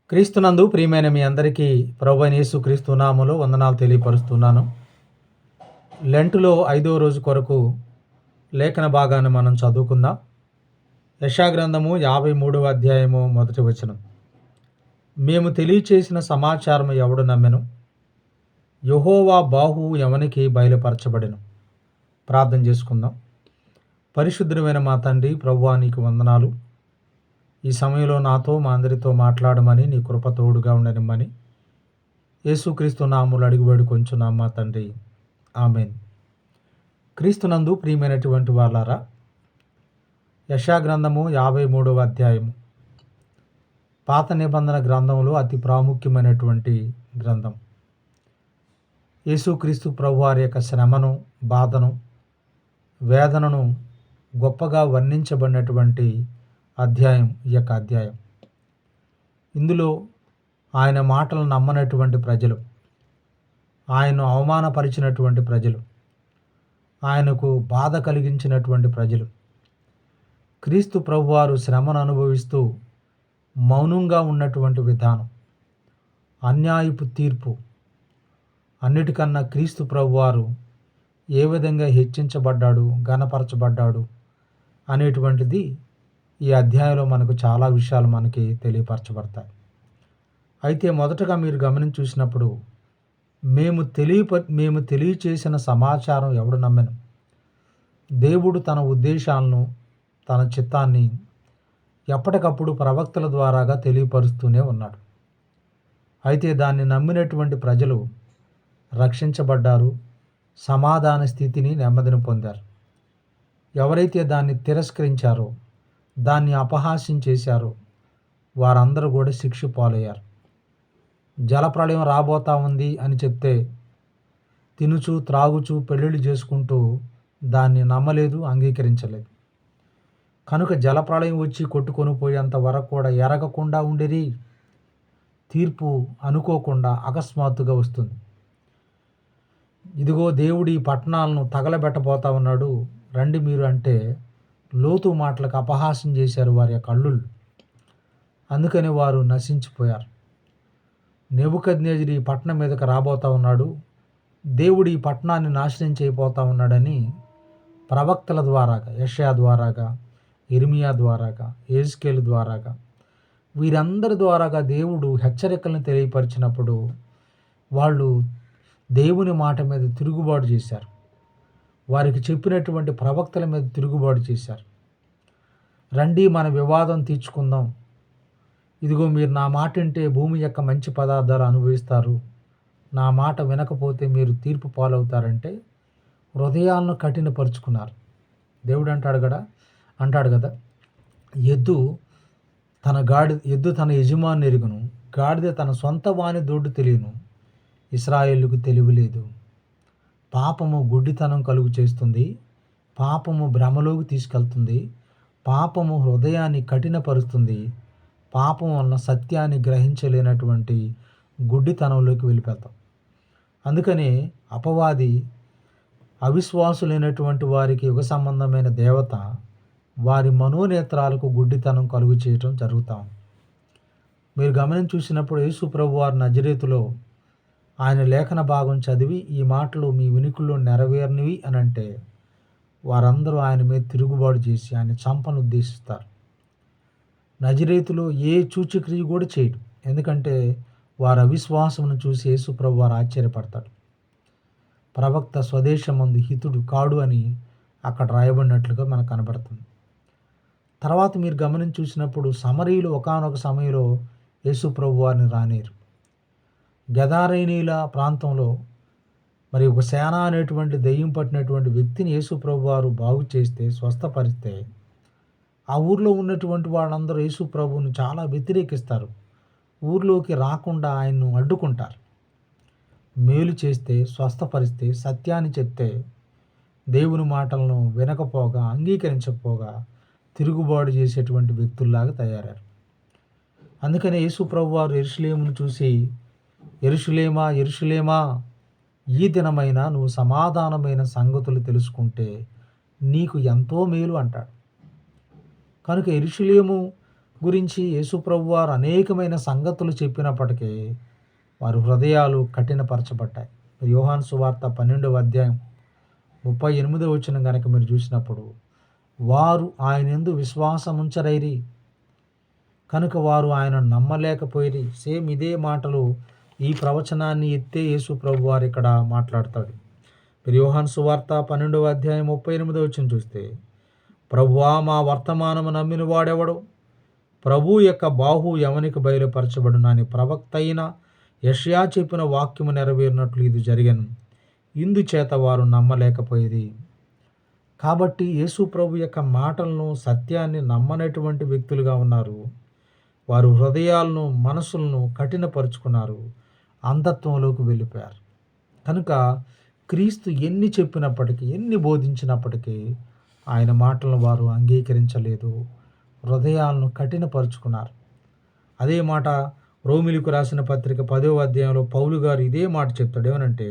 క్రీస్తునందు ప్రియమైన మీ అందరికీ ప్రభువైన యేసుక్రీస్తు నామములో వందనాలు తెలియపరుస్తున్నాను. లెంటులో 5వ రోజు కొరకు లేఖన భాగాన్ని మనం చదువుకుందాం. యెషయా గ్రంథము 53వ అధ్యాయము మొదటి వచనం. మేము తెలియచేసిన సమాచారము ఎవడు నమ్మెను? యెహోవా బాహువు ఎవనికి బయలుపరచబడెను? ప్రార్థన చేసుకుందాం. పరిశుద్ధమైన మా తండ్రి, ప్రభువా నీకు వందనాలు. ఈ సమయంలో నాతో మా అందరితో మాట్లాడమని నీ కృప తోడుగా ఉండనిమ్మని యేసుక్రీస్తు నామములో అడిగి వేడుకొంచున్నాం మా తండ్రి, ఆమేన్. క్రీస్తునందు ప్రియమైనటువంటి వాళ్ళారా, యెషయా గ్రంథము 53వ అధ్యాయము పాత నిబంధన గ్రంథంలో అతి ప్రాముఖ్యమైనటువంటి గ్రంథం. యేసుక్రీస్తు ప్రభువారి యొక్క శ్రమను, బాధను, వేదనను గొప్పగా వర్ణించబడినటువంటి అధ్యాయం ఈ యొక్క అధ్యాయం. ఇందులో ఆయన మాటలు నమ్మనటువంటి ప్రజలు, ఆయన్ను అవమానపరిచినటువంటి ప్రజలు, ఆయనకు బాధ కలిగించినటువంటి ప్రజలు, క్రీస్తు ప్రభువారు శ్రమను అనుభవిస్తూ మౌనంగా ఉన్నటువంటి విధానం, అన్యాయపు తీర్పు, అన్నిటికన్నా క్రీస్తు ప్రభువారు ఏ విధంగా హెచ్చించబడ్డాడు, ఘనపరచబడ్డాడు అనేటువంటిది ఈ అధ్యాయంలో మనకు చాలా విషయాలు మనకి తెలియపరచబడతాయి. అయితే మొదటగా మీరు గమనించి చూసినప్పుడు మేము తెలియచేసిన సమాచారం ఎవడు నమ్మెను? దేవుడు తన ఉద్దేశాలను, తన చిత్తాన్ని ఎప్పటికప్పుడు ప్రవక్తల ద్వారాగా తెలియపరుస్తూనే ఉన్నాడు. అయితే దాన్ని నమ్మినటువంటి ప్రజలు రక్షించబడ్డారు, సమాధాన స్థితిని, నెమ్మదిని పొందారు. ఎవరైతే దాన్ని తిరస్కరించారో, దాన్ని అపహాస్యం చేశారో వారందరూ కూడా శిక్ష పాలయ్యారు. జలప్రళయం రాబోతా ఉంది అని చెప్తే తినుచు, త్రాగుచు, పెళ్ళిళ్ళు చేసుకుంటూ దాన్ని నమ్మలేదు, అంగీకరించలేదు. కనుక జలప్రళయం వచ్చి కొట్టుకొని పోయేంత వరకు కూడా ఎరగకుండా ఉండేది. తీర్పు అనుకోకుండా అకస్మాత్తుగా వస్తుంది. ఇదిగో దేవుడు ఈ పట్టణాలను తగలబెట్టబోతా ఉన్నాడు, రండి మీరు అంటే లోతు మాటలకు అపహాస్యం చేశారు వారి యొక్క అల్లుళ్ళు. అందుకని వారు నశించిపోయారు. నెబుకద్నెజరు ఈ పట్టణం మీదకి రాబోతా ఉన్నాడు, దేవుడు ఈ పట్టణాన్ని నాశనం చేయబోతా ఉన్నాడని ప్రవక్తల ద్వారాగా, యెషయా ద్వారాగా, ఇర్మియా ద్వారాగా, యెహెజ్కేలు ద్వారాగా, వీరందరి ద్వారాగా దేవుడు హెచ్చరికలను తెలియపరిచినప్పుడు వాళ్ళు దేవుని మాట మీద తిరుగుబాటు చేశారు. వారికి చెప్పినటువంటి ప్రవక్తల మీద తిరుగుబాటు చేశారు. రండి మన వివాదం తీర్చుకుందాం, ఇదిగో మీరు నా మాట వింటే భూమి యొక్క మంచి పదార్థాలు అనుభవిస్తారు, నా మాట వినకపోతే మీరు తీర్పు పాలవుతారంటే హృదయాలను కఠినపరుచుకున్నారు. దేవుడు అంటాడు కదా, ఎద్దు తన యజమాని ఎరుగును, గాడిద తన సొంత వాని దొడ్డు తెలియను, ఇశ్రాయేలుకు తెలివి లేదు. పాపము గుడ్డితనం కలుగు చేస్తుంది, పాపము భ్రమలోకి తీసుకెళ్తుంది, పాపము హృదయాన్ని కఠినపరుస్తుంది, పాపం వలన సత్యాన్ని గ్రహించలేనటువంటి గుడ్డితనంలోకి వెళ్ళిపోతాం. అందుకనే అపవాది అవిశ్వాసులైనటువంటి వారికి యుగ సంబంధమైన దేవత వారి మనోనేత్రాలకు గుడ్డితనం కలుగు చేయటం జరుగుతాం. మీరు గమనించి చూసినప్పుడు యేసు ప్రభువారు నజరేతులో ఆయన లేఖన భాగం చదివి ఈ మాటలు మీ వినికిల్లో నెరవేరనివి అని అంటే వారందరూ ఆయన మీద తిరుగుబాటు చేసి ఆయన చంపను ఉద్దేశిస్తారు. నజరేతులో ఏ సూచక్రియ కూడా చేయడు, ఎందుకంటే వారి అవిశ్వాసమును చూసి యేసు ప్రభువారు ఆశ్చర్యపడతాడు. ప్రవక్త స్వదేశమందు హితుడు కాడు అని అక్కడ రాయబడినట్లుగా మనకు కనబడుతుంది. తర్వాత మీరు గమనించి చూసినప్పుడు సమరీయులు ఒకానొక సమయంలో యేసు ప్రభువారిని రానేరు. గెదారేనీల ప్రాంతంలో మరి ఒక సేన అనేటువంటి దెయ్యం పట్టినటువంటి వ్యక్తిని యేసు ప్రభువారు బాగు చేస్తే, స్వస్థపరిస్తే ఆ ఊర్లో ఉన్నటువంటి వాళ్ళందరూ యేసు ప్రభువుని చాలా వ్యతిరేకిస్తారు. ఊర్లోకి రాకుండా ఆయన్ను అడ్డుకుంటారు. మేలు చేస్తే, స్వస్థపరిస్తే, సత్యాన్ని చెప్తే దేవుని మాటలను వినకపోగా, అంగీకరించకపోగా తిరుగుబాటు చేసేటువంటి వ్యక్తుల్లాగా తయారయ్యారు. అందుకనే యేసు ప్రభువారు యెరూషలేమును చూసి, యెరూషలేమా యెరూషలేమా, ఈ దినమైనా నువ్వు సమాధానమైన సంగతులు తెలుసుకుంటే నీకు ఎంతో మేలు అంటాడు. కనుక యెరూషలేము గురించి యేసుప్రభు వారు అనేకమైన సంగతులు చెప్పినప్పటికీ వారి హృదయాలు కఠినపరచబడ్డాయి. యోహాను సువార్త 12వ అధ్యాయం 38వ వచనం కనుక మీరు చూసినప్పుడు, వారు ఆయన యందు విశ్వాసముంచరైరి కనుక వారు ఆయనను నమ్మలేకపోయిరి. సేమ్ ఇదే మాటలు ఈ ప్రవచనాన్ని ఎత్తే యేసు ప్రభు వారు ఇక్కడ మాట్లాడతాడు. మీరు యోహాను సువార్త 12వ అధ్యాయం 38వ వచనం చూస్తే, ప్రభువా మా వర్తమానము నమ్మిన వాడెవడు? ప్రభు యొక్క బాహు ఎవనికి బయలుపరచబడును అని ప్రవక్త అయిన యెషయా చెప్పిన వాక్యము నెరవేరినట్లు ఇది జరిగెను. ఇందుచేత వారు నమ్మలేకపోయేది. కాబట్టి యేసు ప్రభు యొక్క మాటలను, సత్యాన్ని నమ్మనటువంటి వ్యక్తులుగా ఉన్నారు. వారు హృదయాలను, మనసులను కఠినపరుచుకున్నారు, అంధత్వంలోకి వెళ్ళిపోయారు. కనుక క్రీస్తు ఎన్ని చెప్పినప్పటికీ, ఎన్ని బోధించినప్పటికీ ఆయన మాటలను వారు అంగీకరించలేదు, హృదయాలను కఠినపరుచుకున్నారు. అదే మాట రోమిలకు రాసిన పత్రిక 10వ అధ్యాయంలో పౌలు గారు ఇదే మాట చెప్తాడు. ఏమనంటే,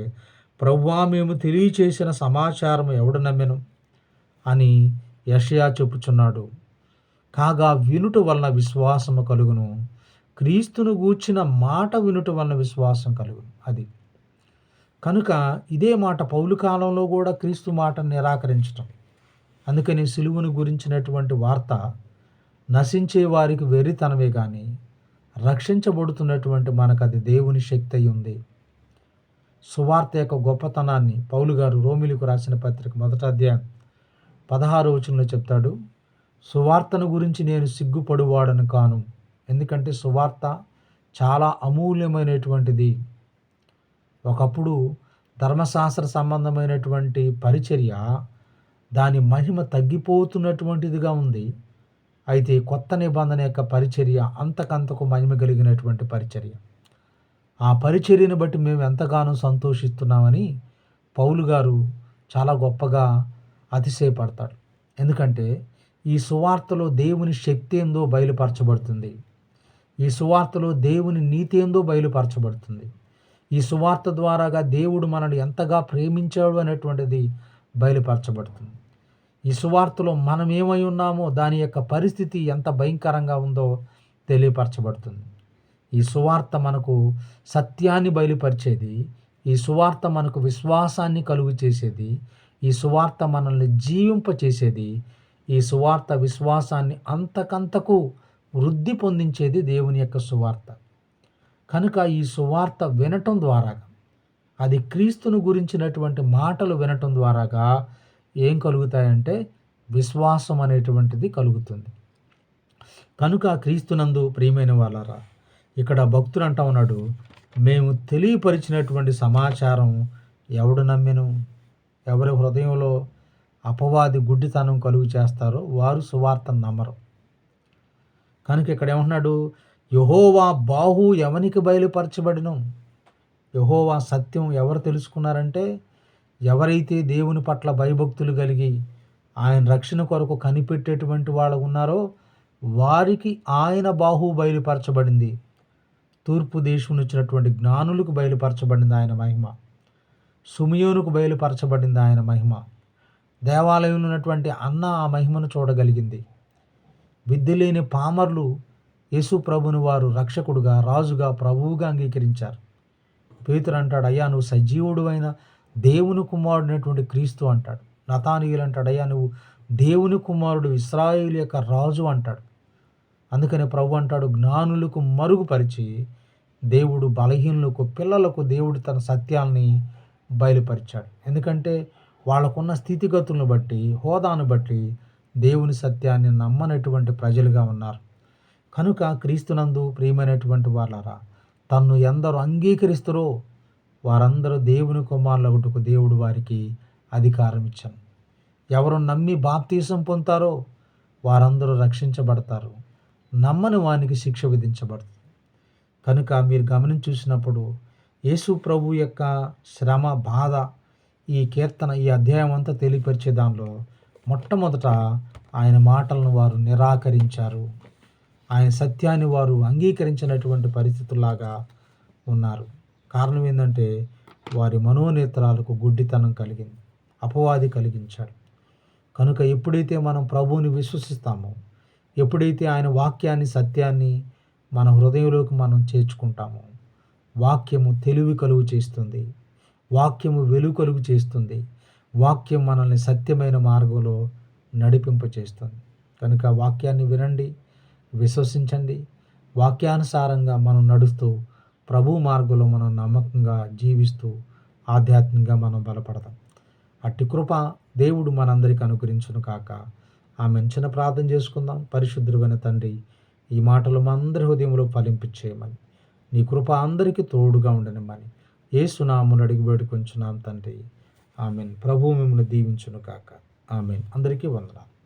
ప్రభువా మేము తెలియచేసిన సమాచారం ఎవడు నమ్మెను అని యెషయా చెప్పుచున్నాడు. కాగా వినుట వలన విశ్వాసము కలుగును, క్రీస్తును గూర్చిన మాట వినుట వలన విశ్వాసం కలుగును. అది కనుక ఇదే మాట పౌలు కాలంలో కూడా క్రీస్తు మాటను నిరాకరించటం. అందుకని సిలువను గురించినటువంటి వార్త నశించే వారికి వెర్రితనమే కానీ, రక్షించబడుతున్నటువంటి మనకు అది దేవుని శక్తి అయి ఉంది. సువార్త యొక్క గొప్పతనాన్ని పౌలు గారు రోమిలకు రాసిన పత్రిక 1వ అధ్యాయం 16వ వచనంలో చెప్తాడు. సువార్తను గురించి నేను సిగ్గుపడువాడను కాను, ఎందుకంటే సువార్త చాలా అమూల్యమైనటువంటిది. ఒకప్పుడు ధర్మశాస్త్ర సంబంధమైనటువంటి పరిచర్య, దాని మహిమ తగ్గిపోతున్నటువంటిదిగా ఉంది. అయితే కొత్త నిబంధన యొక్క పరిచర్య అంతకంతకు మహిమ కలిగినటువంటి పరిచర్య. ఆ పరిచర్యను బట్టి మేము ఎంతగానో సంతోషిస్తున్నామని పౌలు గారు చాలా గొప్పగా అతిశయపడతాడు. ఎందుకంటే ఈ సువార్తలో దేవుని శక్తి ఏందో బయలుపరచబడుతుంది. ఈ సువార్తలో దేవుని నీతి ఏందో బయలుపరచబడుతుంది. ఈ సువార్త ద్వారాగా దేవుడు మనల్ని ఎంతగా ప్రేమించాడు అనేటువంటిది బయలుపరచబడుతుంది. ఈ సువార్తలో మనం ఏమై ఉన్నామో దాని యొక్క పరిస్థితి ఎంత భయంకరంగా ఉందో తెలియపరచబడుతుంది. ఈ సువార్త మనకు సత్యాన్ని బయలుపరిచేది. ఈ సువార్త మనకు విశ్వాసాన్ని కలుగు చేసేది. ఈ సువార్త మనల్ని జీవింపచేసేది. ఈ సువార్త విశ్వాసాన్ని అంతకంతకు వృద్ధి పొందించేది దేవుని యొక్క సువార్త. కనుక ఈ సువార్త వినటం ద్వారా, అది క్రీస్తును గురించినటువంటి మాటలు వినటం ద్వారాగా ఏం కలుగుతాయంటే విశ్వాసం అనేటువంటిది కలుగుతుంది. కనుక క్రీస్తునందు ప్రియమైన వాళ్ళారా, ఇక్కడ భక్తుడు అంటా ఉన్నాడు, మేము తెలియపరిచినటువంటి సమాచారం ఎవడు నమ్మెను? ఎవరి హృదయంలో అపవాది గుడ్డితనం కలుగు చేస్తారో వారు సువార్తను నమ్మరు. కనుక ఇక్కడ ఏమంటున్నాడు, యెహోవా బాహు ఎవనికి బయలుపరచబడిను? యెహోవా సత్యం ఎవరు తెలుసుకున్నారంటే, ఎవరైతే దేవుని పట్ల భయభక్తులు కలిగి ఆయన రక్షణ కొరకు కనిపెట్టేటువంటి వాళ్ళు ఉన్నారో వారికి ఆయన బాహు బయలుపరచబడింది. తూర్పు దేశం వచ్చినటువంటి జ్ఞానులకు బయలుపరచబడింది ఆయన మహిమ. సుమియోనుకు బయలుపరచబడింది ఆయన మహిమ. దేవాలయంలో ఉన్నటువంటి అన్న ఆ మహిమను చూడగలిగింది. విద్య లేని పామర్లు యేసు ప్రభుని వారు రక్షకుడుగా, రాజుగా, ప్రభువుగా అంగీకరించారు. పేతురు అంటాడు, అయ్యా నువ్వు సజీవుడు అయిన దేవుని కుమారుడైనటువంటి క్రీస్తు అంటాడు. నతానీయులు అంటాడు, అయ్యా నువ్వు దేవుని కుమారుడు, ఇశ్రాయేలు యొక్క రాజు అంటాడు. అందుకని ప్రభు అంటాడు, జ్ఞానులకు మరుగుపరిచి దేవుడు బలహీనులకు, పిల్లలకు దేవుడు తన సత్యాల్ని బయలుపరిచాడు. ఎందుకంటే వాళ్ళకున్న స్థితిగతులను బట్టి, హోదాను బట్టి దేవుని సత్యాన్ని నమ్మనటువంటి ప్రజలుగా ఉన్నారు. కనుక క్రీస్తునందు ప్రియమైనటువంటి వాళ్ళారా, తన్ను ఎందరు అంగీకరిస్తారో వారందరూ దేవుని కుమారులగుటకు దేవుడు వారికి అధికారం ఇచ్చాను. ఎవరు నమ్మి బాప్తీసం పొందుతారో వారందరూ రక్షించబడతారు. నమ్మని వానికి శిక్ష విధించబడుతుంది. కనుక మీరు గమనించి చూసినప్పుడు యేసు ప్రభు యొక్క శ్రమ, బాధ ఈ కీర్తన, ఈ అధ్యాయం అంతా తెలియపరిచే దానిలో మొట్టమొదట ఆయన మాటలను వారు నిరాకరించారు. ఆయన సత్యాన్ని వారు అంగీకరించినటువంటి పరిస్థితుల్లాగా ఉన్నారు. కారణం ఏంటంటే వారి మనోనేత్రాలకు గుడ్డితనం కలిగింది, అపవాది కలిగించాడు. కనుక ఎప్పుడైతే మనం ప్రభువుని విశ్వసిస్తామో, ఎప్పుడైతే ఆయన వాక్యాన్ని, సత్యాన్ని మన హృదయంలోకి మనం చేర్చుకుంటామో, వాక్యము తెలివి కలుగు చేస్తుంది, వాక్యము వెలుగు కలుగు చేస్తుంది, వాక్యం మనల్ని సత్యమైన మార్గంలో నడిపింపచేస్తుంది. కనుక వాక్యాన్ని వినండి, విశ్వసించండి. వాక్యానుసారంగా మనం నడుస్తూ ప్రభు మార్గంలో మనం నమ్మకంగా జీవిస్తూ ఆధ్యాత్మికంగా మనం బలపడతాం. అట్టి కృప దేవుడు మనందరికీ అనుగ్రహించును కాక. ఆమెను చిన్న ప్రార్థన చేసుకుందాం. పరిశుద్ధుడైన తండ్రి, ఈ మాటలు మా అందరి హృదయంలో ఫలింపచేయమని, నీ కృప అందరికీ తోడుగా ఉండనిమ్మని యేసు నామమున అడిగి వేడుకొంచున్నాం తండ్రి. ఆమెన్. ప్రభువు మిమ్మల్ని దీవించును కాక. ఆమెన్. అందరికీ వందనాలు.